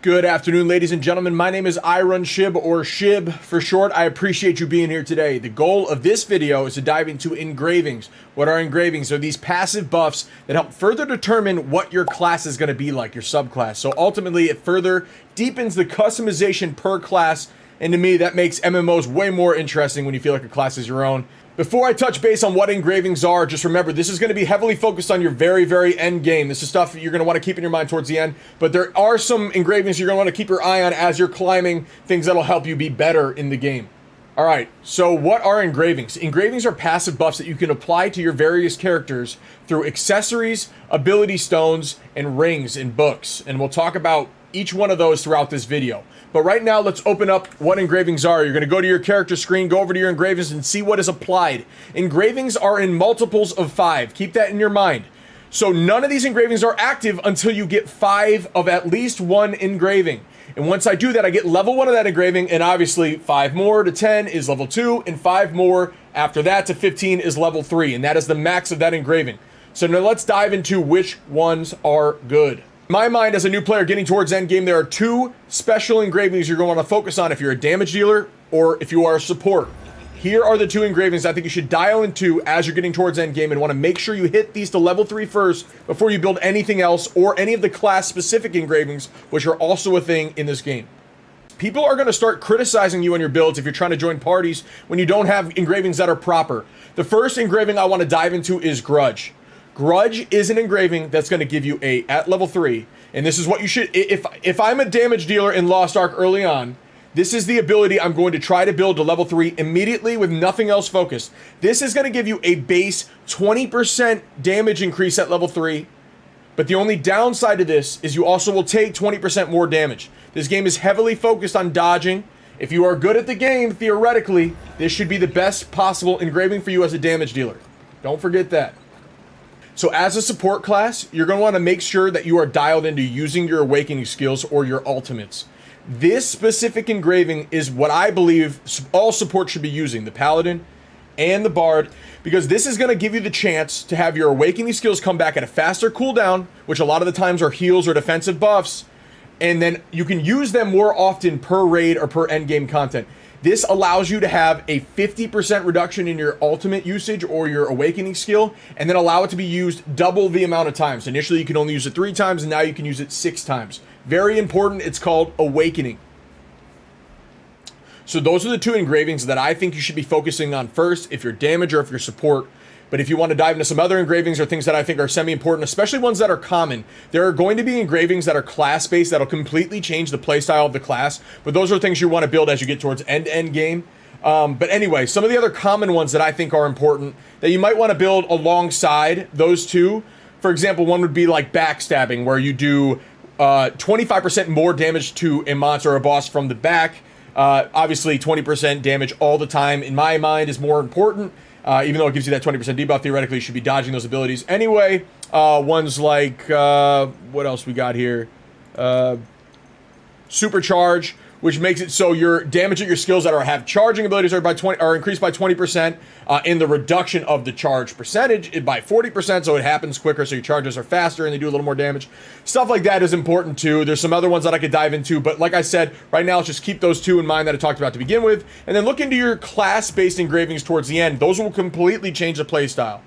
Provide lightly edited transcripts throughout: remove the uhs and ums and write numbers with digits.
Good afternoon, ladies and gentlemen. My name is Iron Shib, or Shib for short. I appreciate you being here today. The goal of this video is to dive into engravings. What are engravings? They're these passive buffs that help further determine what your class is going to be like, your subclass. So ultimately, it further deepens the customization per class, and to me, that makes MMOs way more interesting when you feel like a class is your own. Before I touch base on what engravings are, just remember, this is going to be heavily focused on your very end game. This is stuff that you're going to want to keep in your mind towards the end, but there are some engravings you're going to want to keep your eye on as you're climbing, things that'll help you be better in the game. All right, so what are engravings? Engravings are passive buffs that you can apply to your various characters through accessories, ability stones, and rings in books, and we'll talk about each one of those throughout this video. But right now, let's open up what engravings are. You're going to go to your character screen, go over to your engravings, and see what is applied. Engravings are in multiples of 5. Keep that in your mind. So none of these engravings are active until you get 5 of at least one engraving. And once I do that, I get level 1 of that engraving, and obviously 5 more to 10 is level 2, and 5 more after that to 15 is level 3, and that is the max of that engraving. So now let's dive into which ones are good. In my mind, as a new player getting towards endgame, there are 2 special engravings you're going to want to focus on if you're a damage dealer or if you are a support. Here are the 2 engravings I think you should dial into as you're getting towards endgame, and want to make sure you hit these to level 3 first before you build anything else or any of the class-specific engravings, which are also a thing in this game. People are going to start criticizing you on your builds if you're trying to join parties when you don't have engravings that are proper. The first engraving I want to dive into is Grudge. Grudge is an engraving that's going to give you at level 3, and this is what you should, if I'm a damage dealer in Lost Ark early on, this is the ability I'm going to try to build to level 3 immediately with nothing else focused. This is going to give you a base 20% damage increase at level 3, but the only downside to this is you also will take 20% more damage. This game is heavily focused on dodging. If you are good at the game, theoretically, this should be the best possible engraving for you as a damage dealer. Don't forget that. So as a support class, you're going to want to make sure that you are dialed into using your awakening skills or your ultimates. This specific engraving is what I believe all support should be using, the Paladin and the Bard, because this is going to give you the chance to have your awakening skills come back at a faster cooldown, which a lot of the times are heals or defensive buffs, and then you can use them more often per raid or per endgame content. This allows you to have a 50% reduction in your ultimate usage or your awakening skill, and then allow it to be used double the amount of times. Initially, you can only use it 3 times, and now you can use it 6 times. Very important, it's called Awakening. So those are the 2 engravings that I think you should be focusing on first if you're damage or if you're support. But if you want to dive into some other engravings or things that I think are semi-important, especially ones that are common, there are going to be engravings that are class-based that'll completely change the playstyle of the class, but those are things you want to build as you get towards end game. But anyway, some of the other common ones that I think are important that you might want to build alongside those 2, for example, one would be like backstabbing, where you do 25% more damage to a monster or a boss from the back. Obviously, 20% damage all the time, in my mind, is more important. Even though it gives you that 20% debuff, theoretically you should be dodging those abilities anyway. Ones like, what else we got here? Supercharge, which makes it so your damage at your skills that have charging abilities are increased by 20%, and the reduction of the charge percentage by 40%, so it happens quicker, so your charges are faster and they do a little more damage. Stuff like that is important too. There's some other ones that I could dive into, but like I said, right now let's just keep those 2 in mind that I talked about to begin with, and then look into your class-based engravings towards the end. Those will completely change the playstyle.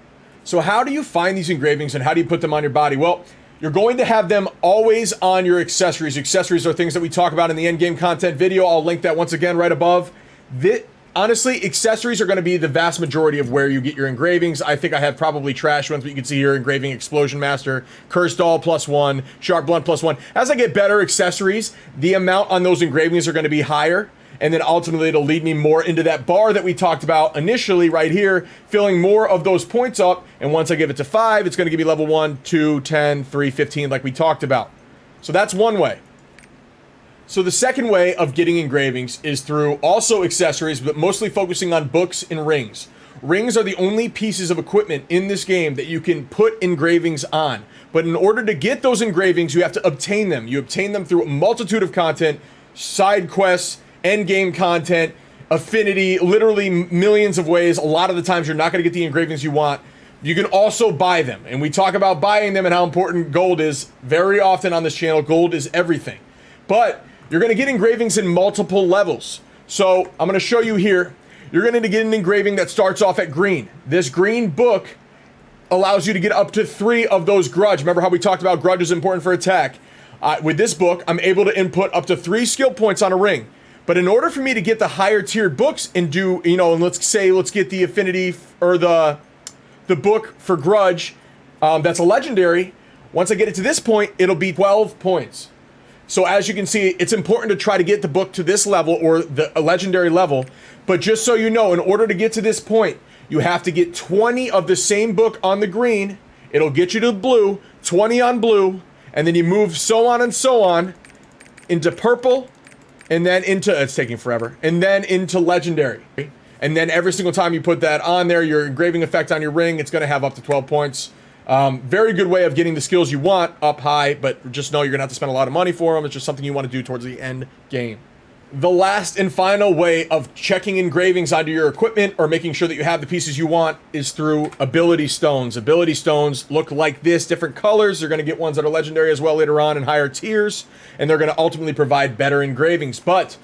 So how do you find these engravings and how do you put them on your body? Well, you're going to have them always on your accessories. Accessories are things that we talk about in the endgame content video. I'll link that once again right above. Honestly, accessories are going to be the vast majority of where you get your engravings. I think I have probably trash ones, but you can see here, engraving Explosion Master, Cursed Doll +1, Sharp Blunt +1. As I get better accessories, the amount on those engravings are going to be higher, and then ultimately it'll lead me more into that bar that we talked about initially right here, filling more of those points up, and once I give it to 5, it's going to give me level 1, 2, 10, 3, 15 like we talked about. So that's one way. So the second way of getting engravings is through also accessories, but mostly focusing on books and rings. Rings are the only pieces of equipment in this game that you can put engravings on. But in order to get those engravings, you have to obtain them. You obtain them through a multitude of content, side quests, end game content, affinity, literally millions of ways. A lot of the times you're not going to get the engravings you want. You can also buy them. And we talk about buying them and how important gold is very often on this channel. Gold is everything. But you're going to get engravings in multiple levels. So I'm going to show you here. You're going to get an engraving that starts off at green. This green book allows you to get up to 3 of those grudge. Remember how we talked about grudge is important for attack? With this book, I'm able to input up to 3 skill points on a ring. But in order for me to get the higher tiered books and do, and let's get the affinity or the book for grudge, that's a legendary. Once I get it to this point, it'll be 12 points. So as you can see, it's important to try to get the book to this level or the legendary level. But just so you know, in order to get to this point, you have to get 20 of the same book on the green. It'll get you to blue, 20 on blue, and then you move so on into purple, and then into, it's taking forever, and then into legendary. And then every single time you put that on there, your engraving effect on your ring, it's going to have up to 12 points. Very good way of getting the skills you want up high, but just know you're going to have to spend a lot of money for them. It's just something you want to do towards the end game. The last and final way of checking engravings onto your equipment or making sure that you have the pieces you want is through ability stones. Ability stones look like this, different colors. They're going to get ones that are legendary as well later on in higher tiers, and they're going to ultimately provide better engravings. But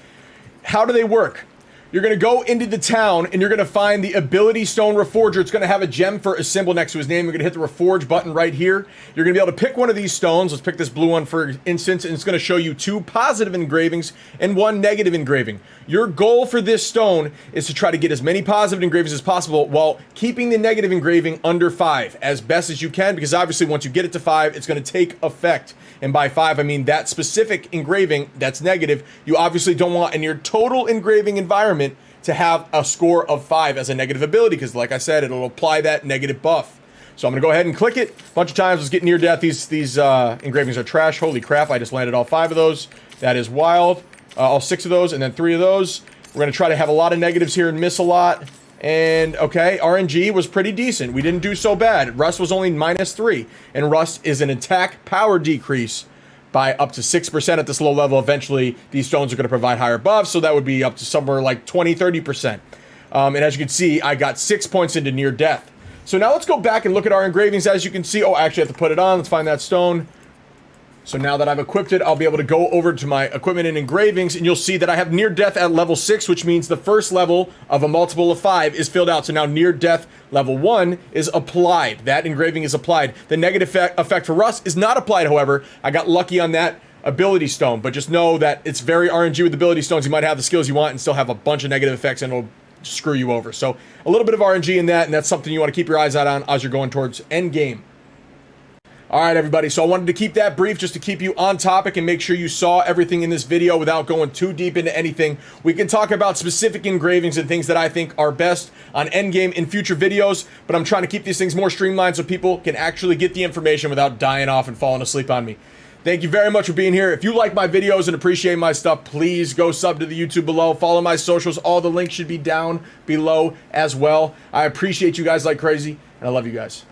how do they work? You're going to go into the town and you're going to find the ability stone reforger. It's going to have a gem for a symbol next to his name. You're going to hit the reforge button right here. You're going to be able to pick one of these stones. Let's pick this blue one for instance, and it's going to show you 2 positive engravings and 1 negative engraving. Your goal for this stone is to try to get as many positive engravings as possible while keeping the negative engraving under 5 as best as you can, because obviously once you get it to 5, it's going to take effect. And by 5, I mean that specific engraving that's negative, you obviously don't want in your total engraving environment to have a score of 5 as a negative ability, because like I said, it'll apply that negative buff. So I'm gonna go ahead and click it a bunch of times. Let's get near death. These engravings are trash. Holy crap, I just landed all 5 of those. That is wild. All 6 of those and then 3 of those. We're gonna try to have a lot of negatives here and miss a lot. And okay, RNG was pretty decent. We didn't do so bad. Rust was only -3, and Rust is an attack power decrease by up to 6% at this low level. Eventually, these stones are going to provide higher buffs, so that would be up to somewhere like 20-30%. And as you can see, I got 6 points into near death. So now let's go back and look at our engravings. As you can see, oh, I actually have to put it on. Let's find that stone. So now that I've equipped it, I'll be able to go over to my equipment and engravings, and you'll see that I have near death at level 6, which means the first level of a multiple of 5 is filled out. So now near death level 1 is applied. That engraving is applied. The negative effect for Rust is not applied, however. I got lucky on that ability stone, but just know that it's very RNG with ability stones. You might have the skills you want and still have a bunch of negative effects, and it'll screw you over. So a little bit of RNG in that, and that's something you want to keep your eyes out on as you're going towards end game. All right, everybody, so I wanted to keep that brief just to keep you on topic and make sure you saw everything in this video without going too deep into anything. We can talk about specific engravings and things that I think are best on endgame in future videos, but I'm trying to keep these things more streamlined so people can actually get the information without dying off and falling asleep on me. Thank you very much for being here. If you like my videos and appreciate my stuff, please go sub to the YouTube below. Follow my socials. All the links should be down below as well. I appreciate you guys like crazy, and I love you guys.